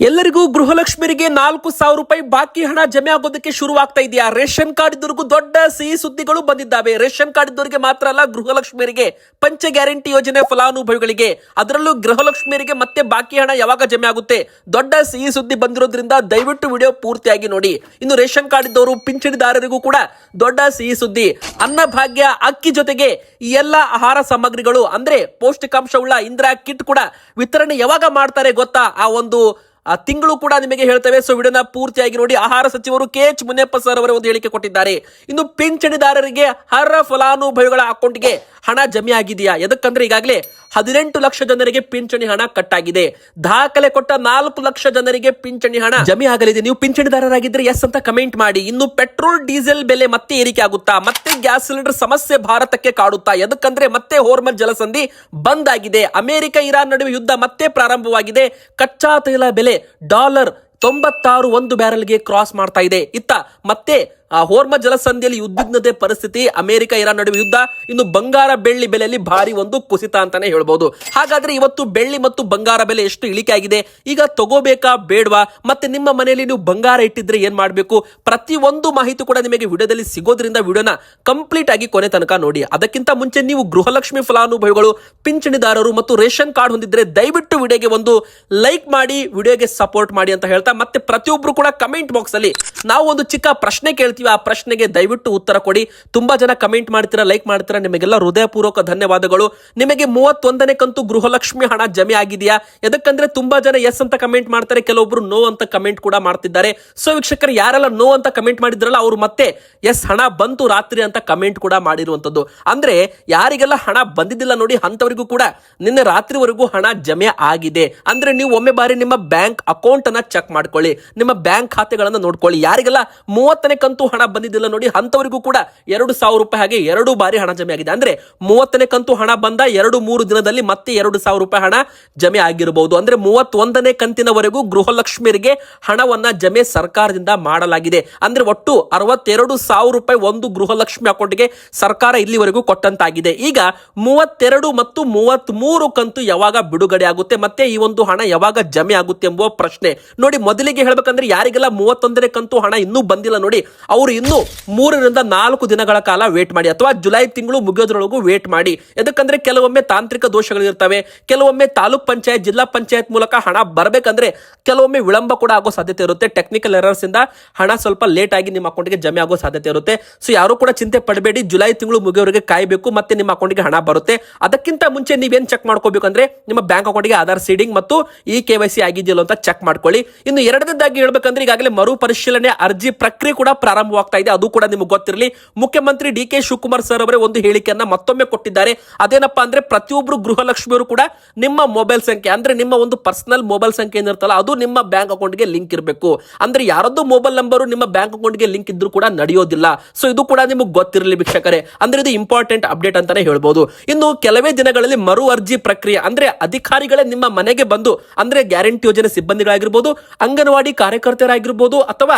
ಎಲ್ಲರಿಗೂ ಗೃಹಲಕ್ಷ್ಮಿಯರಿಗೆ 4,000 ರೂಪಾಯಿ ಬಾಕಿ ಹಣ ಜಮೆ ಆಗೋದಕ್ಕೆ ಶುರುವಾಗ್ತಾ ಇದೆಯಾ? ರೇಷನ್ ಕಾರ್ಡ್ ಇದ್ದವರಿಗೂ ದೊಡ್ಡ ಸಿಹಿ ಸುದ್ದಿಗಳು ಬಂದಿದ್ದಾವೆ. ರೇಷನ್ ಕಾರ್ಡ್ ಇದ್ದವರಿಗೆ ಮಾತ್ರ ಅಲ್ಲ, ಗೃಹಲಕ್ಷ್ಮಿಯರಿಗೆ, ಪಂಚ ಗ್ಯಾರಂಟಿ ಯೋಜನೆ ಫಲಾನುಭವಿಗಳಿಗೆ, ಅದರಲ್ಲೂ ಗೃಹಲಕ್ಷ್ಮಿಯರಿಗೆ ಮತ್ತೆ ಬಾಕಿ ಹಣ ಯಾವಾಗ ಜಮೆ ಆಗುತ್ತೆ, ದೊಡ್ಡ ಸಿಹಿ ಸುದ್ದಿ ಬಂದಿರೋದ್ರಿಂದ ದಯವಿಟ್ಟು ವಿಡಿಯೋ ಪೂರ್ತಿಯಾಗಿ ನೋಡಿ. ಇನ್ನು ರೇಷನ್ ಕಾರ್ಡ್ ಇದ್ದವರು ಪಿಂಚಣಿದಾರರಿಗೂ ಕೂಡ ದೊಡ್ಡ ಸಿಹಿ ಸುದ್ದಿ. ಅನ್ನಭಾಗ್ಯ ಅಕ್ಕಿ ಜೊತೆಗೆ ಈ ಎಲ್ಲ ಆಹಾರ ಸಾಮಗ್ರಿಗಳು ಅಂದ್ರೆ ಪೌಷ್ಟಿಕಾಂಶವುಳ್ಳ ಇಂದಿರಾ ಕಿಟ್ ಕೂಡ ವಿತರಣೆ ಯಾವಾಗ ಮಾಡ್ತಾರೆ ಗೊತ್ತಾ? ಆ ಒಂದು ತಿಂಗಳು ಕೂಡ ನಿಮಗೆ ಹೇಳ್ತೇವೆ. ಸೊ ವಿಡಿಯೋನ ಪೂರ್ತಿಯಾಗಿ ನೋಡಿ. ಆಹಾರ ಸಚಿವರು KH ಮುನಿಯಪ್ಪ ಸರ್ ಅವರ ಒಂದು ಹೇಳಿಕೆ ಕೊಟ್ಟಿದ್ದಾರೆ. ಇನ್ನು ಪಿಂಚಣಿದಾರರಿಗೆ ಅರ್ಹ ಫಲಾನುಭವಿಗಳ ಅಕೌಂಟ್ಗೆ ಹಣ ಜಮೆ ಆಗಿದೆಯಾ? ಎದಕ್ಕಂದ್ರೆ ಈಗಾಗಲೇ 18 ಲಕ್ಷ ಜನರಿಗೆ ಪಿಂಚಣಿ ಹಣ ಕಟ್ಟಾಗಿದೆ. ದಾಖಲೆ ಕೊಟ್ಟ 4 ಲಕ್ಷ ಜನರಿಗೆ ಪಿಂಚಣಿ ಹಣ ಜಮೆ ಆಗಲಿದೆ. ನೀವು ಪಿಂಚಣಿದಾರರಾಗಿದ್ರೆ ಎಸ್ ಅಂತ ಕಮೆಂಟ್ ಮಾಡಿ. ಇನ್ನು ಪೆಟ್ರೋಲ್ ಡೀಸೆಲ್ ಬೆಲೆ ಮತ್ತೆ ಏರಿಕೆ ಆಗುತ್ತಾ? ಮತ್ತೆ ಗ್ಯಾಸ್ ಸಿಲಿಂಡರ್ ಸಮಸ್ಯೆ ಭಾರತಕ್ಕೆ ಕಾಡುತ್ತಾ? ಎದಕ್ಕಂದ್ರೆ ಮತ್ತೆ ಹೋರ್ಮಜ್ ಜಲಸಂಧಿ ಬಂದ್ ಆಗಿದೆ. ಅಮೆರಿಕ ಇರಾನ್ ನಡುವೆ ಯುದ್ಧ ಮತ್ತೆ ಪ್ರಾರಂಭವಾಗಿದೆ. ಕಚ್ಚಾ ತೈಲ ಬೆಲೆ $96 ಒಂದು ಬ್ಯಾರಲ್ಗೆ ಕ್ರಾಸ್ ಮಾಡ್ತಾ ಇದೆ. ಇತ್ತ ಮತ್ತೆ ಹೋರ್ಮಜ್ ಜಲಸಂಧಿಯಲ್ಲಿ ಉದ್ವಿಗ್ನತೆ ಪರಿಸ್ಥಿತಿ, ಅಮೆರಿಕ ಇರಾನ್ ನಡುವೆ ಯುದ್ಧ, ಇನ್ನು ಬಂಗಾರ ಬೆಳ್ಳಿ ಬೆಲೆಯಲ್ಲಿ ಭಾರಿ ಒಂದು ಕುಸಿತ ಅಂತಾನೆ ಹೇಳ್ಬಹುದು. ಹಾಗಾದ್ರೆ ಇವತ್ತು ಬೆಳ್ಳಿ ಮತ್ತು ಬಂಗಾರ ಬೆಲೆ ಎಷ್ಟು ಇಳಿಕೆ ಆಗಿದೆ? ಈಗ ತಗೋಬೇಕಾ ಬೇಡವಾ? ಮತ್ತೆ ನಿಮ್ಮ ಮನೆಯಲ್ಲಿ ನೀವು ಬಂಗಾರ ಇಟ್ಟಿದ್ರೆ ಏನ್ ಮಾಡಬೇಕು? ಪ್ರತಿ ಒಂದು ಮಾಹಿತಿ ಕೂಡ ನಿಮಗೆ ವಿಡಿಯೋದಲ್ಲಿ ಸಿಗೋದ್ರಿಂದ ವಿಡಿಯೋನ ಕಂಪ್ಲೀಟ್ ಆಗಿ ಕೊನೆ ತನಕ ನೋಡಿ. ಅದಕ್ಕಿಂತ ಮುಂಚೆ ನೀವು ಗೃಹಲಕ್ಷ್ಮಿ ಫಲಾನುಭವಿಗಳು, ಪಿಂಚಣಿದಾರರು ಮತ್ತು ರೇಷನ್ ಕಾರ್ಡ್ ಹೊಂದಿದ್ರೆ ದಯವಿಟ್ಟು ವಿಡಿಯೋಗೆ ಒಂದು ಲೈಕ್ ಮಾಡಿ, ವಿಡಿಯೋಗೆ ಸಪೋರ್ಟ್ ಮಾಡಿ ಅಂತ ಹೇಳ್ತಾ, ಮತ್ತೆ ಪ್ರತಿಯೊಬ್ರು ಕೂಡ ಕಮೆಂಟ್ ಬಾಕ್ಸ್ ಅಲ್ಲಿ ನಾವು ಒಂದು ಚಿಕ್ಕ ಪ್ರಶ್ನೆ ಕೇಳ್ತೀವಿ. ಆ ಪ್ರಶ್ನೆಗೆ ದಯವಿಟ್ಟು ಉತ್ತರ ಕೊಡಿ. ತುಂಬಾ ಜನ ಕಮೆಂಟ್ ಮಾಡ್ತೀರಾ, ಲೈಕ್ ಮಾಡ್ತೀರಾ, ನಿಮಗೆಲ್ಲ ಹೃದಯಪೂರ್ವಕ ಧನ್ಯವಾದಗಳು. ನಿಮಗೆ 31ನೇ ಕಂತು ಗೃಹಲಕ್ಷ್ಮಿ ಹಣ ಜಮೆ ಆಗಿದೆಯಾ? ಎದಕ್ಕಂದ್ರೆ ತುಂಬಾ ಜನ ಎಸ್ ಅಂತ ಕಮೆಂಟ್ ಮಾಡ್ತಾರೆ, ಕೆಲವೊಬ್ರು ನೋ ಅಂತ ಕಮೆಂಟ್ ಕೂಡ ಮಾಡ್ತಿದ್ದಾರೆ. ಸೊ ವೀಕ್ಷಕರು, ಯಾರೆಲ್ಲ ನೋ ಅಂತ ಕಮೆಂಟ್ ಮಾಡಿದ್ರಲ್ಲ ಅವರು ಮತ್ತೆ ಎಸ್ ಹಣ ಬಂತು ರಾತ್ರಿ ಅಂತ ಕಮೆಂಟ್ ಕೂಡ ಮಾಡಿರುವಂತದ್ದು. ಅಂದ್ರೆ ಯಾರಿಗೆಲ್ಲ ಹಣ ಬಂದಿದ್ದಿಲ್ಲ ನೋಡಿ, ಅಂತವರಿಗೂ ಕೂಡ ನಿನ್ನೆ ರಾತ್ರಿವರೆಗೂ ಹಣ ಜಮೆ ಆಗಿದೆ. ಅಂದ್ರೆ ನೀವು ಒಮ್ಮೆ ಬಾರಿ ನಿಮ್ಮ ಬ್ಯಾಂಕ್ ಅಕೌಂಟ್ ಅನ್ನ ಚೆಕ್ ಮಾಡ್ಕೊಳ್ಳಿ, ನಿಮ್ಮ ಬ್ಯಾಂಕ್ ಖಾತೆಗಳನ್ನ ನೋಡ್ಕೊಳ್ಳಿ. ಯಾರಿಗೆಲ್ಲ 30ನೇ ಕಂತು ಹಣ ಬಂದಿದ್ದಿಲ್ಲ ನೋಡಿ, ಅಂತವರಿಗೂ ಕೂಡ 2,000 ರೂಪಾಯಿ ಹಾಗೆ 2 ಬಾರಿ ಹಣ ಜಮೆ ಆಗಿದೆ. ಅಂದ್ರೆ 30ನೇ ಕಂತು ಹಣ ಬಂದ 2-3 ದಿನದಲ್ಲಿ ಮತ್ತೆ 2,000 ರೂಪಾಯಿ ಹಣ ಜಮೆ ಆಗಿರಬಹುದು. ಅಂದ್ರೆ 31ನೇ ಕಂತಿನವರೆಗೂ ಗೃಹಲಕ್ಷ್ಮಿಯರಿಗೆ ಹಣವನ್ನ ಜಮೆ ಸರ್ಕಾರದಿಂದ ಮಾಡಲಾಗಿದೆ. ಅಂದ್ರೆ ಒಟ್ಟು 62,000 ರೂಪಾಯಿ ಒಂದು ಗೃಹಲಕ್ಷ್ಮಿ ಅಕೌಂಟ್ಗೆ ಸರ್ಕಾರ ಇಲ್ಲಿವರೆಗೂ ಕೊಟ್ಟಂತಾಗಿದೆ. ಈಗ 32 ಮತ್ತು 33 ಕಂತು ಯಾವಾಗ ಬಿಡುಗಡೆ ಆಗುತ್ತೆ, ಮತ್ತೆ ಈ ಒಂದು ಹಣ ಯಾವಾಗ ಜಮೆ ಆಗುತ್ತೆ ಎಂಬುವ ಪ್ರಶ್ನೆ ನೋಡಿ. ಮೊದಲಿಗೆ ಹೇಳ್ಬೇಕಂದ್ರೆ ಯಾರಿಗೆಲ್ಲ 31ನೇ ಕಂತು ಹಣ ಇನ್ನೂ ಬಂದಿಲ್ಲ ನೋಡಿ, ಅವರು ಇನ್ನು 3-4 ದಿನಗಳ ಕಾಲ ವೇಟ್ ಮಾಡಿ, ಅಥವಾ ಜುಲೈ ತಿಂಗಳು ಮುಗಿಯೋದ್ರೊಳಗೂ ವೇಟ್ ಮಾಡಿ. ಯಾಕಂದ್ರೆ ಕೆಲವೊಮ್ಮೆ ತಾಂತ್ರಿಕ ದೋಷಗಳು ಇರ್ತವೆ, ಕೆಲವೊಮ್ಮೆ ತಾಲೂಕ್ ಪಂಚಾಯತ್, ಜಿಲ್ಲಾ ಪಂಚಾಯತ್ ಮೂಲಕ ಹಣ ಬರಬೇಕಂದ್ರೆ ಕೆಲವೊಮ್ಮೆ ವಿಳಂಬ ಕೂಡ ಆಗೋ ಸಾಧ್ಯತೆ ಇರುತ್ತೆ. ಟೆಕ್ನಿಕಲ್ ಎರರ್ಸ್ ಇಂದ ಹಣ ಸ್ವಲ್ಪ ಲೇಟ್ ಆಗಿ ನಿಮ್ಮ ಅಕೌಂಟ್ಗೆ ಜಮೆ ಆಗೋ ಸಾಧ್ಯತೆ ಇರುತ್ತೆ. ಸೊ ಯಾರು ಕೂಡ ಚಿಂತೆ ಪಡಬೇಡಿ, ಜುಲೈ ತಿಂಗಳು ಮುಗಿಯೋವರೆಗೆ ಕಾಯಬೇಕು, ಮತ್ತೆ ನಿಮ್ಮ ಅಕೌಂಟ್ಗೆ ಹಣ ಬರುತ್ತೆ. ಅದಕ್ಕಿಂತ ಮುಂಚೆ ನೀವೇನ್ ಚೆಕ್ ಮಾಡ್ಕೋಬೇಕು ಅಂದ್ರೆ ನಿಮ್ಮ ಬ್ಯಾಂಕ್ ಅಕೌಂಟ್ಗೆ ಆಧಾರ್ ಸೀಡಿಂಗ್ ಮತ್ತು KYC ಆಗಿದೆಯಲ್ಲ ಅಂತ ಚೆಕ್ ಮಾಡ್ಕೊಳ್ಳಿ. ಇನ್ನು ಎರಡನೇದಾಗಿ ಹೇಳ್ಬೇಕಂದ್ರೆ ಈಗಾಗಲೇ ಮರು ಪರಿಶೀಲನೆ ಅರ್ಜಿ ಪ್ರಕ್ರಿಯೆ ಕೂಡ ಪ್ರಾರಂಭವಾಗ್ತಾ ಇದೆ. ಅದು ಕೂಡ ನಿಮಗೆ ಗೊತ್ತಿರಲಿ. ಮುಖ್ಯಮಂತ್ರಿ DK ಶಿವಕುಮಾರ್ ಸರ್ ಅವರೇ ಒಂದು ಹೇಳಿಕೆಯನ್ನ ಮತ್ತೊಮ್ಮೆ ಕೊಟ್ಟಿದ್ದಾರೆ. ಅದೇನಪ್ಪಾ ಅಂದ್ರೆ ಪ್ರತಿಯೊಬ್ಬರು ಗೃಹಲಕ್ಷ್ಮಿಯವರು ಕೂಡ ನಿಮ್ಮ ಮೊಬೈಲ್ ಸಂಖ್ಯೆ, ಅಂದ್ರೆ ನಿಮ್ಮ ಒಂದು ಪರ್ಸನಲ್ ಮೊಬೈಲ್ ಸಂಖ್ಯೆ ಏನಿರುತ್ತಲ್ಲ ಅದು ನಿಮ್ಮ ಬ್ಯಾಂಕ್ ಅಕೌಂಟ್ಗೆ ಲಿಂಕ್ ಇರಬೇಕು. ಅಂದ್ರೆ ಯಾರದ್ದು ಮೊಬೈಲ್ ನಂಬರ್ ನಿಮ್ಮ ಬ್ಯಾಂಕ್ ಅಕೌಂಟ್ಗೆ ಲಿಂಕ್ ಇದ್ರೂ ಕೂಡ ನಡೆಯೋದಿಲ್ಲ. ಸೊ ಇದು ಕೂಡ ನಿಮಗೆ ಗೊತ್ತಿರಲಿ ವೀಕ್ಷಕರೇ. ಅಂದ್ರೆ ಇದು ಇಂಪಾರ್ಟೆಂಟ್ ಅಪ್ಡೇಟ್ ಅಂತಾನೆ ಹೇಳ್ಬೋದು. ಇನ್ನು ಕೆಲವೇ ದಿನಗಳಲ್ಲಿ ಮರು ಅರ್ಜಿ ಪ್ರಕ್ರಿಯೆ, ಅಂದ್ರೆ ಅಧಿಕಾರಿಗಳೇ ನಿಮ್ಮ ಮನೆಗೆ ಬಂದು, ಅಂದ್ರೆ ಗ್ಯಾರಂಟಿ ಯೋಜನೆ ಸಿಬ್ಬಂದಿಗಳಾಗಿರ್ಬೋದು, ಅಂಗನವಾಡಿ ಕಾರ್ಯಕರ್ತರಾಗಿರ್ಬೋದು, ಅಥವಾ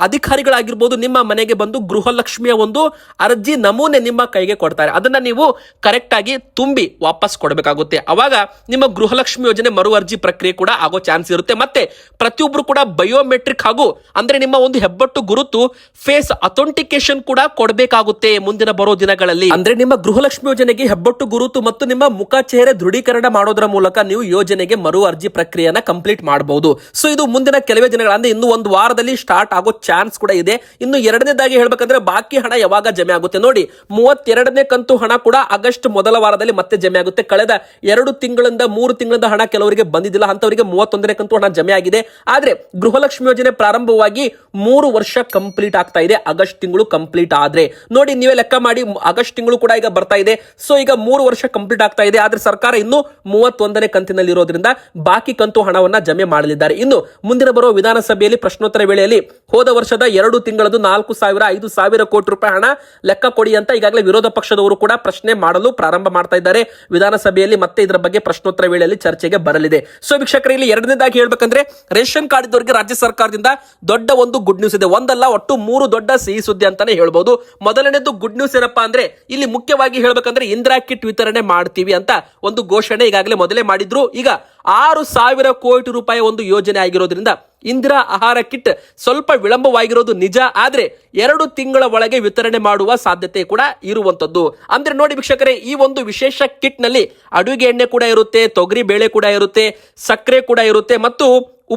ಅಧಿಕಾರಿಗಳಾಗಿರ್ಬೋದು, ನಿಮ್ಮ ಮನೆಗೆ ಬಂದು ಗೃಹಲಕ್ಷ್ಮಿಯ ಒಂದು ಅರ್ಜಿ ನಮೂನೆ ನಿಮ್ಮ ಕೈಗೆ ಕೊಡ್ತಾರೆ. ಅದನ್ನ ನೀವು ಕರೆಕ್ಟ್ ಆಗಿ ತುಂಬಿ ವಾಪಸ್ ಕೊಡಬೇಕಾಗುತ್ತೆ. ಅವಾಗ ನಿಮ್ಮ ಗೃಹಲಕ್ಷ್ಮಿ ಯೋಜನೆ ಮರು ಅರ್ಜಿ ಪ್ರಕ್ರಿಯೆ ಕೂಡ ಆಗೋ ಚಾನ್ಸ್ ಇರುತ್ತೆ. ಮತ್ತೆ ಪ್ರತಿಯೊಬ್ರು ಕೂಡ ಬಯೋಮೆಟ್ರಿಕ್ ಹಾಗೂ ಅಂದ್ರೆ ನಿಮ್ಮ ಒಂದು ಹೆಬ್ಬಟ್ಟು ಗುರುತು ಫೇಸ್ ಅಥೆಂಟಿಕೇಶನ್ ಕೂಡ ಕೊಡಬೇಕಾಗುತ್ತೆ ಮುಂದಿನ ಬರೋ ದಿನಗಳಲ್ಲಿ. ಅಂದ್ರೆ ನಿಮ್ಮ ಗೃಹಲಕ್ಷ್ಮಿ ಯೋಜನೆಗೆ ಹೆಬ್ಬಟ್ಟು ಗುರುತು ಮತ್ತು ನಿಮ್ಮ ಮುಖ ಚೇಹರೆ ದೃಢೀಕರಣ ಮಾಡೋದ್ರ ಮೂಲಕ ನೀವು ಯೋಜನೆಗೆ ಮರು ಅರ್ಜಿ ಪ್ರಕ್ರಿಯೆಯನ್ನ ಕಂಪ್ಲೀಟ್ ಮಾಡಬಹುದು. ಸೊ ಇದು ಮುಂದಿನ ಕೆಲವೇ ದಿನಗಳ, ಅಂದ್ರೆ ಇನ್ನು ಒಂದು ವಾರದಲ್ಲಿ ಸ್ಟಾರ್ಟ್ ಆಗೋ ಚಾನ್ಸ್ ಕೂಡ ಇದೆ. ಇನ್ನು ಎರಡನೇದಾಗಿ ಹೇಳ್ಬೇಕಂದ್ರೆ ಬಾಕಿ ಹಣ ಯಾವಾಗ ಜಮೆ ಆಗುತ್ತೆ ನೋಡಿ, 32ನೇ ಕಂತು ಹಣ ಕೂಡ ಆಗಸ್ಟ್ ಮೊದಲ ವಾರದಲ್ಲಿ ಮತ್ತೆ ಜಮೆ ಆಗುತ್ತೆ. ಕಳೆದ 2 ತಿಂಗಳಿಂದ 3 ತಿಂಗಳಿಂದ ಹಣ ಕೆಲವರಿಗೆ ಬಂದಿದ್ದಿಲ್ಲ, ಅಂತವರಿಗೆ 31ನೇ ಕಂತು ಹಣ ಜಮೆ ಆಗಿದೆ. ಆದ್ರೆ ಗೃಹಲಕ್ಷ್ಮಿ ಯೋಜನೆ ಪ್ರಾರಂಭವಾಗಿ 3 ವರ್ಷ ಕಂಪ್ಲೀಟ್ ಆಗ್ತಾ ಇದೆ. ಆಗಸ್ಟ್ ತಿಂಗಳು ಕಂಪ್ಲೀಟ್ ಆದ್ರೆ ನೋಡಿ, ನೀವೇ ಲೆಕ್ಕ ಮಾಡಿ, ಆಗಸ್ಟ್ ತಿಂಗಳು ಕೂಡ ಈಗ ಬರ್ತಾ ಇದೆ. ಸೊ ಈಗ 3 ವರ್ಷ ಕಂಪ್ಲೀಟ್ ಆಗ್ತಾ ಇದೆ. ಆದ್ರೆ ಸರ್ಕಾರ ಇನ್ನು 31ನೇ ಕಂತಿನಲ್ಲಿ ಇರೋದ್ರಿಂದ ಬಾಕಿ ಕಂತು ಹಣವನ್ನ ಜಮೆ ಮಾಡಲಿದ್ದಾರೆ. ಇನ್ನು ಮುಂದಿನ ಬರುವ ವಿಧಾನಸಭೆಯಲ್ಲಿ ಪ್ರಶ್ನೋತ್ತರ ವೇಳೆಯಲ್ಲಿ ಹೋದ ವರ್ಷದ 2 ತಿಂಗಳದ್ದು 4,000-5,000 ಕೋಟಿ ರೂಪಾಯಿ ಹಣ ಲೆಕ್ಕ ಕೊಡಿ ಅಂತ ಈಗಾಗಲೇ ವಿರೋಧ ಪಕ್ಷದವರು ಕೂಡ ಪ್ರಶ್ನೆ ಮಾಡಲು ಪ್ರಾರಂಭ ಮಾಡ್ತಾ ಇದ್ದಾರೆ ವಿಧಾನಸಭೆಯಲ್ಲಿ. ಮತ್ತೆ ಇದರ ಬಗ್ಗೆ ಪ್ರಶ್ನೋತ್ತರ ವೇಳೆಯಲ್ಲಿ ಚರ್ಚೆಗೆ ಬರಲಿದೆ. ಸೊ ವೀಕ್ಷಕರೇ, ಇಲ್ಲಿ ಎರಡನೇದಾಗಿ ಹೇಳ್ಬೇಕಂದ್ರೆ ರೇಷನ್ ಕಾರ್ಡ್ ಇದ್ದವರಿಗೆ ರಾಜ್ಯ ಸರ್ಕಾರದಿಂದ ದೊಡ್ಡ ಒಂದು ಗುಡ್ ನ್ಯೂಸ್ ಇದೆ. ಒಂದಲ್ಲ, ಒಟ್ಟು 3 ದೊಡ್ಡ ಸಿಹಿ ಸುದ್ದಿ ಅಂತಾನೆ ಹೇಳ್ಬಹುದು. ಮೊದಲನೇದು ಗುಡ್ ನ್ಯೂಸ್ ಏನಪ್ಪಾ ಅಂದ್ರೆ, ಇಲ್ಲಿ ಮುಖ್ಯವಾಗಿ ಹೇಳ್ಬೇಕಂದ್ರೆ ಇಂದಿರಾ ಕಿಟ್ ವಿತರಣೆ ಮಾಡ್ತೀವಿ ಅಂತ ಒಂದು ಘೋಷಣೆ ಈಗಾಗಲೇ ಮೊದಲೇ ಮಾಡಿದ್ರು. ಈಗ 6,000 ಕೋಟಿ ರೂಪಾಯಿ ಒಂದು ಯೋಜನೆ ಆಗಿರೋದ್ರಿಂದ ಇಂದಿರಾ ಆಹಾರ ಕಿಟ್ ಸ್ವಲ್ಪ ವಿಳಂಬವಾಗಿರೋದು ನಿಜ, ಆದ್ರೆ 2 ತಿಂಗಳ ಒಳಗೆ ವಿತರಣೆ ಮಾಡುವ ಸಾಧ್ಯತೆ ಕೂಡ ಇರುವಂತದ್ದು. ಅಂದ್ರೆ ನೋಡಿ ವೀಕ್ಷಕರೇ, ಈ ಒಂದು ವಿಶೇಷ ಕಿಟ್ ನಲ್ಲಿ ಅಡುಗೆ ಎಣ್ಣೆ ಕೂಡ ಇರುತ್ತೆ, ತೊಗರಿ ಬೇಳೆ ಕೂಡ ಇರುತ್ತೆ, ಸಕ್ಕರೆ ಕೂಡ ಇರುತ್ತೆ ಮತ್ತು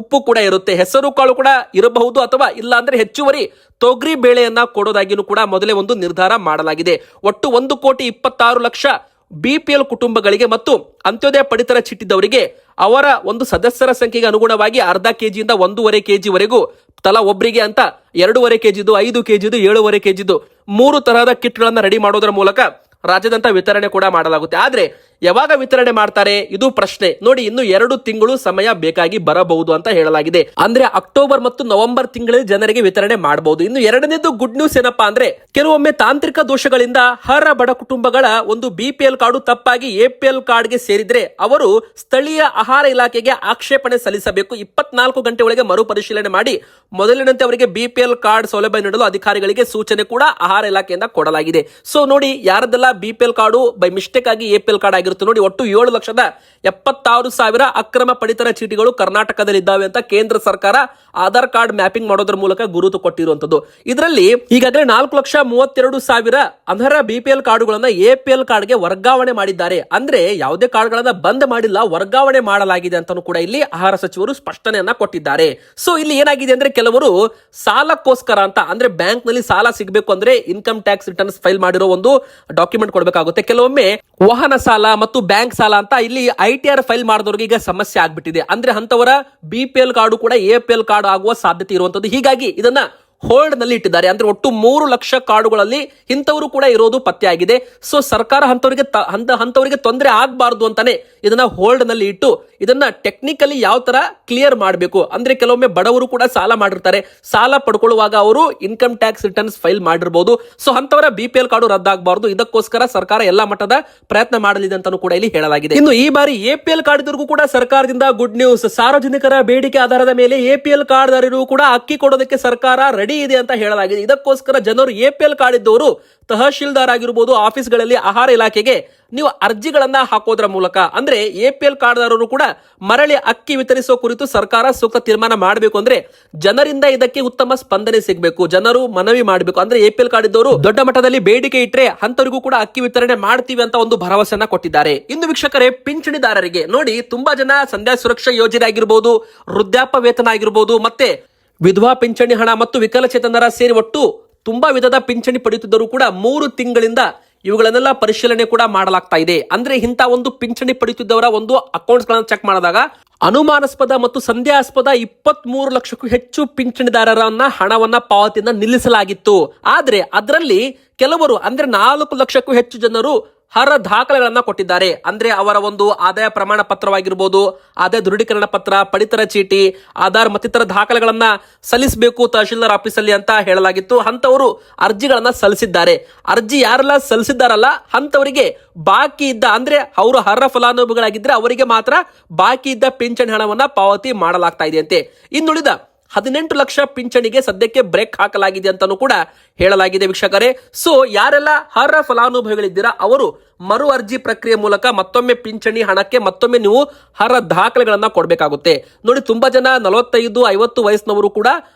ಉಪ್ಪು ಕೂಡ ಇರುತ್ತೆ, ಹೆಸರು ಕಾಳು ಕೂಡ ಇರಬಹುದು ಅಥವಾ ಇಲ್ಲ ಅಂದ್ರೆ ಹೆಚ್ಚುವರಿ ತೊಗರಿ ಬೇಳೆಯನ್ನ ಕೊಡೋದಾಗಿನೂ ಕೂಡ ಮೊದಲೇ ಒಂದು ನಿರ್ಧಾರ ಮಾಡಲಾಗಿದೆ. ಒಟ್ಟು 1,26,00,000 BPL ಕುಟುಂಬಗಳಿಗೆ ಮತ್ತು ಅಂತ್ಯೋದಯ ಪಡಿತರ ಚೀಟಿದವರಿಗೆ ಅವರ ಒಂದು ಸದಸ್ಯರ ಸಂಖ್ಯೆಗೆ ಅನುಗುಣವಾಗಿ ಅರ್ಧ ಕೆಜಿಯಿಂದ 1.5 ಕೆಜಿ ವರೆಗೂ ತಲಾ ಒಬ್ಬರಿಗೆ ಅಂತ 2.5 ಕೆಜಿದು, 5 ಕೆಜಿದು, 7.5 ಕೆಜಿದು 3 ತರಹದ ಕಿಟ್ಗಳನ್ನ ರೆಡಿ ಮಾಡೋದರ ಮೂಲಕ ರಾಜ್ಯಾದ್ಯಂತ ವಿತರಣೆ ಕೂಡ ಮಾಡಲಾಗುತ್ತೆ. ಆದ್ರೆ ಯಾವಾಗ ವಿತರಣೆ ಮಾಡ್ತಾರೆ ಇದು ಪ್ರಶ್ನೆ. ನೋಡಿ, ಇನ್ನು 2 ತಿಂಗಳು ಸಮಯ ಬೇಕಾಗಿ ಬರಬಹುದು ಅಂತ ಹೇಳಲಾಗಿದೆ. ಅಂದ್ರೆ ಅಕ್ಟೋಬರ್ ಮತ್ತು ನವೆಂಬರ್ ತಿಂಗಳಲ್ಲಿ ಜನರಿಗೆ ವಿತರಣೆ ಮಾಡಬಹುದು. ಇನ್ನು ಎರಡನೇದು ಗುಡ್ ನ್ಯೂಸ್ ಏನಪ್ಪಾ ಅಂದ್ರೆ, ಕೆಲವೊಮ್ಮೆ ತಾಂತ್ರಿಕ ದೋಷಗಳಿಂದ ಅರ್ಹ ಬಡ ಕುಟುಂಬಗಳ ಒಂದು BPL ಕಾರ್ಡು ತಪ್ಪಾಗಿ APL ಕಾರ್ಡ್ಗೆ ಸೇರಿದ್ರೆ ಅವರು ಸ್ಥಳೀಯ ಆಹಾರ ಇಲಾಖೆಗೆ ಆಕ್ಷೇಪಣೆ ಸಲ್ಲಿಸಬೇಕು. 24 ಗಂಟೆ ಒಳಗೆ ಮರುಪರಿಶೀಲನೆ ಮಾಡಿ ಮೊದಲಿನಂತೆ ಅವರಿಗೆ BPL ಕಾರ್ಡ್ ಸೌಲಭ್ಯ ನೀಡಲು ಅಧಿಕಾರಿಗಳಿಗೆ ಸೂಚನೆ ಕೂಡ ಆಹಾರ ಇಲಾಖೆಯಿಂದ ಕೊಡಲಾಗಿದೆ. ಸೊ ನೋಡಿ, ಯಾರದೆಲ್ಲ BPL ಕಾರ್ಡು ಬೈ ಮಿಸ್ಟೇಕ್ ಆಗಿ APL ಕಾರ್ಡ್ ಆಗಿರುತ್ತೆ ನೋಡಿ, ಒಟ್ಟು 7,76,000 ಅಕ್ರಮ ಪಡಿತರ ಚೀಟಿಗಳು ಕರ್ನಾಟಕದಲ್ಲಿ ಇದ್ದಾವೆ ಅಂತ ಕೇಂದ್ರ ಸರ್ಕಾರ ಆಧಾರ್ ಕಾರ್ಡ್ ಮ್ಯಾಪಿಂಗ್ ಮಾಡೋದ್ರ ಮೂಲಕ ಗುರುತು ಕೊಟ್ಟಿರುವಂತದ್ದು. ಇದರಲ್ಲಿ ಈಗಾಗಲೇ 4,32,000 ಅನರ್ಹ BPL ಕಾರ್ಡುಗಳನ್ನ APL ಕಾರ್ಡ್ಗೆ ವರ್ಗಾವಣೆ ಮಾಡಿದ್ದಾರೆ. ಅಂದ್ರೆ ಯಾವುದೇ ಕಾರ್ಡ್ಗಳನ್ನ ಬಂದ್ ಮಾಡಿಲ್ಲ, ವರ್ಗಾವಣೆ ಮಾಡಲಾಗಿದೆ ಅಂತಾನೂ ಕೂಡ ಇಲ್ಲಿ ಆಹಾರ ಸಚಿವರು ಸ್ಪಷ್ಟನೆಯನ್ನ ಕೊಟ್ಟಿದ್ದಾರೆ. ಸೊ ಇಲ್ಲಿ ಏನಾಗಿದೆ ಅಂದ್ರೆ, ಕೆಲವರು ಸಾಲಕ್ಕೋಸ್ಕರ ಅಂತ ಅಂದ್ರೆ ಬ್ಯಾಂಕ್ ನಲ್ಲಿ ಸಾಲ ಸಿಗಬೇಕು ಅಂದ್ರೆ ಇನ್ಕಮ್ ಟ್ಯಾಕ್ಸ್ ರಿಟರ್ನ್ಸ್ ಫೈಲ್ ಮಾಡಿರೋ ಒಂದು ಡಾಕ್ಯುಮೆಂಟ್ ಕೊಡಬೇಕಾಗುತ್ತೆ. ಕೆಲವೊಮ್ಮೆ ವಾಹನ ಸಾಲ ಮತ್ತು ಬ್ಯಾಂಕ್ ಸಾಲ ಅಂತ ಇಲ್ಲಿ ITR ಫೈಲ್ ಮಾಡಿದವರಿಗೆ ಈಗ ಸಮಸ್ಯೆ ಆಗ್ಬಿಟ್ಟಿದೆ. ಅಂದ್ರೆ ಅಂತವರ BPL ಕಾರ್ಡು ಕೂಡ APL ಕಾರ್ಡ್ ಆಗುವ ಸಾಧ್ಯತೆ ಇರುವಂತದ್ದು. ಹೀಗಾಗಿ ಇದನ್ನ ಹೋಲ್ಡ್ ನಲ್ಲಿ ಇಟ್ಟಿದ್ದಾರೆ. ಅಂದ್ರೆ ಒಟ್ಟು 3 ಲಕ್ಷ ಕಾರ್ಡುಗಳಲ್ಲಿ ಇಂಥವರು ಕೂಡ ಇರೋದು ಪತ್ತೆಯಾಗಿದೆ. ಸೊ ಸರ್ಕಾರ ಅಂತವರಿಗೆ ತೊಂದರೆ ಆಗಬಾರದು ಅಂತಾನೆ ಇದನ್ನ ಹೋಲ್ಡ್ ನಲ್ಲಿ ಇಟ್ಟು ಇದನ್ನ ಟೆಕ್ನಿಕಲಿ ಯಾವ ತರ ಕ್ಲಿಯರ್ ಮಾಡಬೇಕು ಅಂದ್ರೆ, ಕೆಲವೊಮ್ಮೆ ಬಡವರು ಕೂಡ ಸಾಲ ಮಾಡಿರ್ತಾರೆ, ಸಾಲ ಪಡ್ಕೊಳ್ಳುವಾಗ ಅವರು ಇನ್ಕಮ್ ಟ್ಯಾಕ್ಸ್ ರಿಟರ್ನ್ಸ್ ಫೈಲ್ ಮಾಡಿರಬಹುದು. ಸೊ ಅಂತವರ BPL ಕಾರ್ಡು ರದ್ದಾಗಬಾರದು, ಇದಕ್ಕೋಸ್ಕರ ಸರ್ಕಾರ ಎಲ್ಲಾ ಮಟ್ಟದ ಪ್ರಯತ್ನ ಮಾಡಲಿದೆ ಅಂತಾನೂ ಕೂಡ ಇಲ್ಲಿ ಹೇಳಲಾಗಿದೆ. ಇನ್ನು ಈ ಬಾರಿ APL ಕಾರ್ಡ್ವರೆಗೂ ಕೂಡ ಸರ್ಕಾರದಿಂದ ಗುಡ್ ನ್ಯೂಸ್. ಸಾರ್ವಜನಿಕರ ಬೇಡಿಕೆ ಆಧಾರದ ಮೇಲೆ APL ಕಾರ್ಡ್ದಾರರು ಕೂಡ ಅಕ್ಕಿ ಕೊಡೋದಕ್ಕೆ ಸರ್ಕಾರ ರೆಡಿ ಇದೆ ಅಂತ ಹೇಳಲಾಗಿದೆ. ಇದಕ್ಕೋಸ್ಕರ ಜನರು APL ಕಾರ್ಡ್ ಇದ್ದವರು ತಹಶೀಲ್ದಾರ್ ಆಗಿರಬಹುದು, ಆಫೀಸ್ಗಳಲ್ಲಿ ಆಹಾರ ಇಲಾಖೆಗೆ ನೀವು ಅರ್ಜಿಗಳನ್ನ ಹಾಕೋದ್ರ ಮೂಲಕ ಅಂದ್ರೆ APL ಕಾರ್ಡ್ದಾರರು ಕೂಡ ಮರಳಿ ಅಕ್ಕಿ ವಿತರಿಸುವ ಕುರಿತು ಸರ್ಕಾರ ಸೂಕ್ತ ತೀರ್ಮಾನ ಮಾಡಬೇಕು. ಅಂದ್ರೆ ಜನರಿಂದ ಇದಕ್ಕೆ ಉತ್ತಮ ಸ್ಪಂದನೆ ಸಿಗಬೇಕು, ಜನರು ಮನವಿ ಮಾಡಬೇಕು. ಅಂದ್ರೆ APL ಕಾರ್ಡ್ ಇದ್ದವರು ದೊಡ್ಡ ಮಟ್ಟದಲ್ಲಿ ಬೇಡಿಕೆ ಇಟ್ಟರೆ ಅಂತವರಿಗೂ ಕೂಡ ಅಕ್ಕಿ ವಿತರಣೆ ಮಾಡ್ತೀವಿ ಅಂತ ಒಂದು ಭರವಸೆಯನ್ನ ಕೊಟ್ಟಿದ್ದಾರೆ. ಇನ್ನು ವೀಕ್ಷಕರೇ, ಪಿಂಚಣಿದಾರರಿಗೆ ನೋಡಿ, ತುಂಬಾ ಜನ ಸಂಧ್ಯಾ ಸುರಕ್ಷಾ ಯೋಜನೆ ಆಗಿರಬಹುದು, ವೃದ್ಧಾಪ್ಯ ವೇತನ ಆಗಿರಬಹುದು, ಮತ್ತೆ ವಿಧವಾ ಪಿಂಚಣಿ ಹಣ ಮತ್ತು ವಿಕಲಚೇತನರ ಸೇರಿ ಒಟ್ಟು ತುಂಬಾ ವಿಧದ ಪಿಂಚಣಿ ಪಡೆಯುತ್ತಿದ್ದರೂ ಕೂಡ 3 ತಿಂಗಳಿಂದ ಇವುಗಳನ್ನೆಲ್ಲ ಪರಿಶೀಲನೆ ಕೂಡ ಮಾಡಲಾಗ್ತಾ ಇದೆ. ಅಂದ್ರೆ ಇಂಥ ಒಂದು ಪಿಂಚಣಿ ಪಡೆಯುತ್ತಿದ್ದವರ ಒಂದು ಅಕೌಂಟ್ಸ್ ಗಳನ್ನ ಚೆಕ್ ಮಾಡಿದಾಗ ಅನುಮಾನಾಸ್ಪದ ಮತ್ತು ಸಂದೇಹಾಸ್ಪದ 23 ಲಕ್ಷಕ್ಕೂ ಹೆಚ್ಚು ಪಿಂಚಣಿದಾರರನ್ನ ಹಣವನ್ನ ಪಾವತಿಯಿಂದ ನಿಲ್ಲಿಸಲಾಗಿತ್ತು. ಆದ್ರೆ ಅದರಲ್ಲಿ ಕೆಲವರು ಅಂದ್ರೆ 4 ಲಕ್ಷಕ್ಕೂ ಹೆಚ್ಚು ಜನರು ಅರ್ಹ ದಾಖಲೆಗಳನ್ನ ಕೊಟ್ಟಿದ್ದಾರೆ. ಅಂದ್ರೆ ಅವರ ಒಂದು ಆದಾಯ ಪ್ರಮಾಣ ಪತ್ರವಾಗಿರ್ಬೋದು, ಆದಾಯ ದೃಢೀಕರಣ ಪತ್ರ, ಪಡಿತರ ಚೀಟಿ, ಆಧಾರ್ ಮತ್ತಿತರ ದಾಖಲೆಗಳನ್ನ ಸಲ್ಲಿಸಬೇಕು ತಹಶೀಲ್ದಾರ್ ಆಫೀಸಲ್ಲಿ ಅಂತ ಹೇಳಲಾಗಿತ್ತು. ಅಂತವರು ಅರ್ಜಿಗಳನ್ನ ಸಲ್ಲಿಸಿದ್ದಾರೆ. ಅರ್ಜಿ ಯಾರೆಲ್ಲ ಸಲ್ಲಿಸಿದ್ದಾರಲ್ಲ ಅಂತವರಿಗೆ ಬಾಕಿ ಇದ್ದ ಅಂದ್ರೆ ಅವರು ಅರ್ಹ ಫಲಾನುಭವಿಗಳಾಗಿದ್ರೆ ಅವರಿಗೆ ಮಾತ್ರ ಬಾಕಿ ಇದ್ದ ಪಿಂಚಣಿ ಹಣವನ್ನ ಪಾವತಿ ಮಾಡಲಾಗ್ತಾ ಇದೆಯಂತೆ. ಇನ್ನುಳಿದ 18 ಲಕ್ಷ ಪಿಂಚಣಿಗೆ ಸದ್ಯಕ್ಕೆ ಬ್ರೇಕ್ ಹಾಕಲಾಗಿದೆ ಅಂತಾನೂ ಕೂಡ ಹೇಳಲಾಗಿದೆ ವೀಕ್ಷಕರೇ. ಸೊ ಯಾರೆಲ್ಲ ಅರ್ಹ ಫಲಾನುಭವಿಗಳಿದ್ದೀರಾ ಅವರು ಮರು ಅರ್ಜಿ ಪ್ರಕ್ರಿಯೆ ಮೂಲಕ ಮತ್ತೊಮ್ಮೆ ಪಿಂಚಣಿ ಹಣಕ್ಕೆ ಮತ್ತೊಮ್ಮೆ ನೀವು ಅರ್ಹ ದಾಖಲೆಗಳನ್ನ ಕೊಡಬೇಕಾಗುತ್ತೆ. ನೋಡಿ, ತುಂಬಾ ಜನ 45-50 ವಯಸ್ಸಿನವರು ಕೂಡ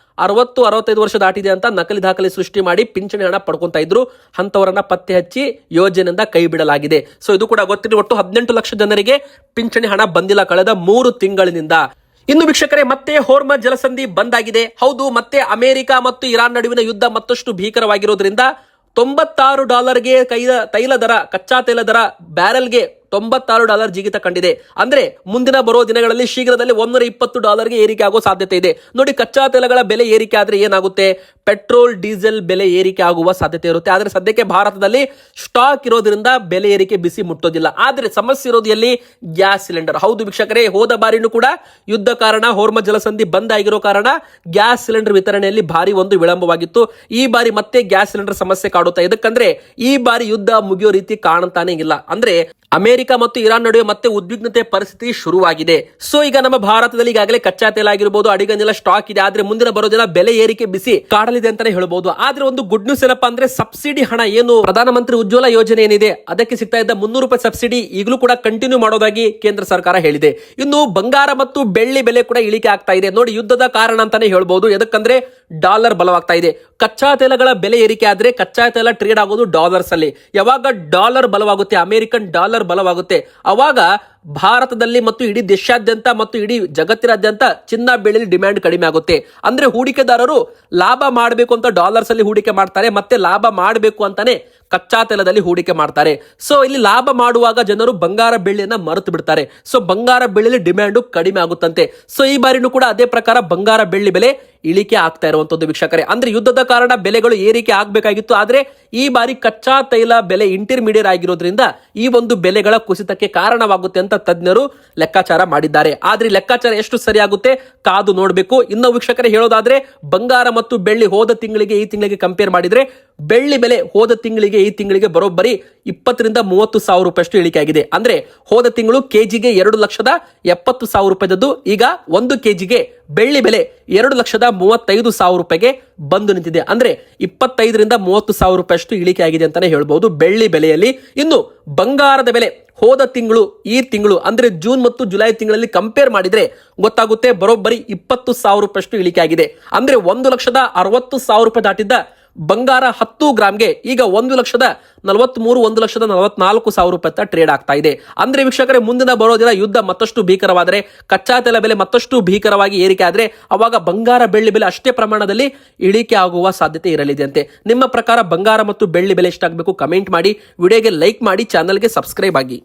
60-65 ವರ್ಷ ದಾಟಿದೆ ಅಂತ ನಕಲಿ ದಾಖಲೆ ಸೃಷ್ಟಿ ಮಾಡಿ ಪಿಂಚಣಿ ಹಣ ಪಡ್ಕೊಂತ ಇದ್ರು. ಅಂತವರನ್ನ ಪತ್ತೆ ಹಚ್ಚಿ ಯೋಜನೆಯಿಂದ ಕೈ ಬಿಡಲಾಗಿದೆ. ಸೊ ಇದು ಕೂಡ ಗೊತ್ತಿದೆ, ಒಟ್ಟು 18 ಲಕ್ಷ ಜನರಿಗೆ ಪಿಂಚಣಿ ಹಣ ಬಂದಿಲ್ಲ ಕಳೆದ 3 ತಿಂಗಳಿನಿಂದ. ಇನ್ನು ವೀಕ್ಷಕರೇ, ಮತ್ತೆ ಹೋರ್ಮಜ್ ಜಲಸಂಧಿ ಬಂದ್ ಆಗಿದೆ. ಹೌದು, ಮತ್ತೆ ಅಮೆರಿಕ ಮತ್ತು ಇರಾನ್ ನಡುವಿನ ಯುದ್ಧ ಮತ್ತಷ್ಟು ಭೀಕರವಾಗಿರೋದ್ರಿಂದ $96ಗೆ ತೈಲ ದರ, ಕಚ್ಚಾ ತೈಲ ದರ ಬ್ಯಾರೆಲ್ಗೆ $96 ಜಿಗಿತ ಕಂಡಿದೆ. ಅಂದ್ರೆ ಮುಂದಿನ ಬರೋ ದಿನಗಳಲ್ಲಿ ಶೀಘ್ರದಲ್ಲಿ $120ಗೆ ಏರಿಕೆ ಆಗೋ ಸಾಧ್ಯತೆ ಇದೆ. ನೋಡಿ, ಕಚ್ಚಾ ತೈಲಗಳ ಬೆಲೆ ಏರಿಕೆ ಆದ್ರೆ ಏನಾಗುತ್ತೆ, ಪೆಟ್ರೋಲ್ ಡೀಸೆಲ್ ಬೆಲೆ ಏರಿಕೆ ಆಗುವ ಸಾಧ್ಯತೆ ಇರುತ್ತೆ. ಆದ್ರೆ ಸದ್ಯಕ್ಕೆ ಭಾರತದಲ್ಲಿ ಸ್ಟಾಕ್ ಇರೋದ್ರಿಂದ ಬೆಲೆ ಏರಿಕೆ ಬಿಸಿ ಮುಟ್ಟೋದಿಲ್ಲ. ಆದ್ರೆ ಸಮಸ್ಯೆ ಇರೋದು ಎಲ್ಲಿ, ಗ್ಯಾಸ್ ಸಿಲಿಂಡರ್. ಹೌದು ವೀಕ್ಷಕರೇ, ಹೋದ ಬಾರಿನೂ ಕೂಡ ಯುದ್ಧ ಕಾರಣ ಹೋರ್ಮಜ್ ಜಲಸಂಧಿ ಬಂದ್ ಆಗಿರೋ ಕಾರಣ ಗ್ಯಾಸ್ ಸಿಲಿಂಡರ್ ವಿತರಣೆಯಲ್ಲಿ ಭಾರಿ ಒಂದು ವಿಳಂಬವಾಗಿತ್ತು. ಈ ಬಾರಿ ಮತ್ತೆ ಗ್ಯಾಸ್ ಸಿಲಿಂಡರ್ ಸಮಸ್ಯೆ ಕಾಡುತ್ತಾ. ಇದಕ್ಕಂದ್ರೆ ಈ ಬಾರಿ ಯುದ್ಧ ಮುಗಿಯೋ ರೀತಿ ಕಾಣ್ತಾನೆ ಇಲ್ಲ. ಅಂದ್ರೆ ಅಮೆರಿಕ ಅಮೆರಿಕ ಮತ್ತು ಇರಾನ್ ನಡುವೆ ಮತ್ತೆ ಉದ್ವಿಗ್ನತೆ ಪರಿಸ್ಥಿತಿ ಶುರುವಾಗಿದೆ. ಸೊ ಈಗ ನಮ್ಮ ಭಾರತದಲ್ಲಿ ಈಗಾಗಲೇ ಕಚ್ಚಾ ತೈಲ ಆಗಿರಬಹುದು, ಅಡಿಗನ್ನೆಲ್ಲ ಸ್ಟಾಕ್ ಇದೆ. ಆದ್ರೆ ಮುಂದಿನ ಬರೋ ದಿನ ಬೆಲೆ ಏರಿಕೆ ಬಿಸಿ ಕಾಡಲಿದೆ ಅಂತಾನೆ ಹೇಳ್ಬಹುದು. ಆದ್ರೆ ಒಂದು ಗುಡ್ ನ್ಯೂಸ್ ಏನಪ್ಪಾ ಅಂದ್ರೆ ಸಬ್ಸಿಡಿ ಹಣ ಏನು ಪ್ರಧಾನಮಂತ್ರಿ ಉಜ್ವಲ ಯೋಜನೆ ಏನಿದೆ ಅದಕ್ಕೆ ಸಿಗ್ತಾ ಇದ್ದ 300 ರೂಪಾಯಿ ಸಬ್ಸಿಡಿ ಈಗಲೂ ಕೂಡ ಕಂಟಿನ್ಯೂ ಮಾಡೋದಾಗಿ ಕೇಂದ್ರ ಸರ್ಕಾರ ಹೇಳಿದೆ. ಇನ್ನು ಬಂಗಾರ ಮತ್ತು ಬೆಳ್ಳಿ ಬೆಲೆ ಕೂಡ ಇಳಿಕೆ ಆಗ್ತಾ ಇದೆ. ನೋಡಿ, ಯುದ್ಧದ ಕಾರಣ ಅಂತಾನೆ ಹೇಳ್ಬಹುದು. ಎದಕ್ಕಂದ್ರೆ ಡಾಲರ್ ಬಲವಾಗ್ತಾ ಇದೆ. ಕಚ್ಚಾ ತೈಲಗಳ ಬೆಲೆ ಏರಿಕೆ ಆದ್ರೆ ಕಚ್ಚಾ ತೈಲ ಟ್ರೇಡ್ ಆಗೋದು ಡಾಲರ್ಸ್ ಅಲ್ಲಿ. ಯಾವಾಗ ಡಾಲರ್ ಬಲವಾಗುತ್ತೆ, ಅಮೆರಿಕನ್ ಡಾಲರ್ ಬಲವಾಗುತ್ತೆ, ಅವಾಗ ಭಾರತದಲ್ಲಿ ಮತ್ತು ಇಡೀ ದೇಶಾದ್ಯಂತ ಮತ್ತು ಇಡೀ ಜಗತ್ತಿನಾದ್ಯಂತ ಚಿನ್ನ ಬೆಳ್ಳಿ ಡಿಮ್ಯಾಂಡ್ ಕಡಿಮೆ ಆಗುತ್ತೆ. ಅಂದ್ರೆ ಹೂಡಿಕೆದಾರರು ಲಾಭ ಮಾಡಬೇಕು ಅಂತ ಡಾಲರ್ಸ್ ಅಲ್ಲಿ ಹೂಡಿಕೆ ಮಾಡ್ತಾರೆ, ಮತ್ತೆ ಲಾಭ ಮಾಡಬೇಕು ಅಂತಾನೆ ಕಚ್ಚಾ ತೈಲದಲ್ಲಿ ಹೂಡಿಕೆ ಮಾಡ್ತಾರೆ. ಸೊ ಇಲ್ಲಿ ಲಾಭ ಮಾಡುವಾಗ ಜನರು ಬಂಗಾರ ಬೆಳ್ಳಿಯನ್ನ ಮರೆತು ಬಿಡ್ತಾರೆ. ಸೊ ಬಂಗಾರ ಬೆಳ್ಳಿಲಿ ಡಿಮ್ಯಾಂಡ್ ಕಡಿಮೆ ಆಗುತ್ತಂತೆ. ಸೊ ಈ ಬಾರಿನೂ ಕೂಡ ಅದೇ ಪ್ರಕಾರ ಬಂಗಾರ ಬೆಳ್ಳಿ ಬೆಲೆ ಇಳಿಕೆ ಆಗ್ತಾ ಇರುವಂತದ್ದು ವೀಕ್ಷಕರೇ. ಅಂದ್ರೆ ಯುದ್ಧದ ಕಾರಣ ಬೆಲೆಗಳು ಏರಿಕೆ ಆಗಬೇಕಾಗಿತ್ತು, ಆದ್ರೆ ಈ ಬಾರಿ ಕಚ್ಚಾ ತೈಲ ಬೆಲೆ ಇಂಟರ್ಮೀಡಿಯೇಟ್ ಆಗಿರೋದ್ರಿಂದ ಈ ಒಂದು ಬೆಲೆಗಳ ಕುಸಿತಕ್ಕೆ ಕಾರಣವಾಗುತ್ತೆ ಅಂತ ತಜ್ಞರು ಲೆಕ್ಕಾಚಾರ ಮಾಡಿದ್ದಾರೆ. ಆದ್ರೆ ಲೆಕ್ಕಾಚಾರ ಎಷ್ಟು ಸರಿಯಾಗುತ್ತೆ ಕಾದು ನೋಡಬೇಕು. ಇನ್ನು ವೀಕ್ಷಕರೇ ಹೇಳೋದಾದ್ರೆ ಬಂಗಾರ ಮತ್ತು ಬೆಳ್ಳಿ ಹೋದ ತಿಂಗಳಿಗೆ ಈ ತಿಂಗಳಿಗೆ ಕಂಪೇರ್ ಮಾಡಿದ್ರೆ ಬೆಳ್ಳಿ ಬೆಲೆ ಹೋದ ತಿಂಗಳಿಗೆ ಈ ತಿಂಗಳಿಗೆ ಬರೋಬ್ಬರಿ 20 ರಿಂದ 30 ಸಾವಿರ ರೂಪಾಯಿ ಇಳಿಕೆ ಆಗಿದೆ. ಅಂದ್ರೆ ಹೋದ ತಿಂಗಳು ಕೆಜಿಗೆ 2,70,000 ರೂಪಾಯಿದ್ದು ಈಗ 1 ಕೆಜಿಗೆ ಬೆಳ್ಳಿ ಬೆಲೆ 2,35,000 ರೂಪಾಯಿಗೆ ಬಂದು ನಿಂತಿದೆ. ಅಂದ್ರೆ 25 ರಿಂದ 30 ಸಾವಿರ ರೂಪಾಯಿ ಇಳಿಕೆ ಆಗಿದೆ ಅಂತಾನೆ ಹೇಳ್ಬಹುದು ಬೆಳ್ಳಿ ಬೆಲೆಯಲ್ಲಿ. ಇನ್ನು ಬಂಗಾರದ ಬೆಲೆ ಹೋದ ತಿಂಗಳು ಈ ತಿಂಗಳು ಅಂದ್ರೆ ಜೂನ್ ಮತ್ತು ಜುಲೈ ತಿಂಗಳಲ್ಲಿ ಕಂಪೇರ್ ಮಾಡಿದ್ರೆ ಗೊತ್ತಾಗುತ್ತೆ ಬರೋಬ್ಬರಿ 20,000 ರೂಪಾಯಿ ಇಳಿಕೆ ಆಗಿದೆ. ಅಂದ್ರೆ 1,60,000 ರೂಪಾಯಿ ದಾಟಿದ್ದ ಬಂಗಾರ 10 ಗ್ರಾಮ್ಗೆ ಈಗ 1,43,000 1,44,000 ರೂಪಾಯಿ ಟ್ರೇಡ್ ಆಗ್ತಾ ಇದೆ. ಅಂದ್ರೆ ವೀಕ್ಷಕರೇ ಮುಂದಿನ ಬರೋ ದಿನ ಯುದ್ಧ ಮತ್ತಷ್ಟು ಭೀಕರವಾದರೆ, ಕಚ್ಚಾ ತೈಲ ಬೆಲೆ ಮತ್ತಷ್ಟು ಭೀಕರವಾಗಿ ಏರಿಕೆ ಆದ್ರೆ ಅವಾಗ ಬಂಗಾರ ಬೆಳ್ಳಿ ಬೆಲೆ ಅಷ್ಟೇ ಪ್ರಮಾಣದಲ್ಲಿ ಇಳಿಕೆ ಆಗುವ ಸಾಧ್ಯತೆ ಇರಲಿದೆ ಅಂತೆ. ನಿಮ್ಮ ಪ್ರಕಾರ ಬಂಗಾರ ಮತ್ತು ಬೆಳ್ಳಿ ಬೆಲೆ ಎಷ್ಟಾಗಬೇಕು ಕಮೆಂಟ್ ಮಾಡಿ, ವಿಡಿಯೋಗೆ ಲೈಕ್ ಮಾಡಿ, ಚಾನಲ್ಗೆ ಸಬ್ಸ್ಕ್ರೈಬ್ ಆಗಿ.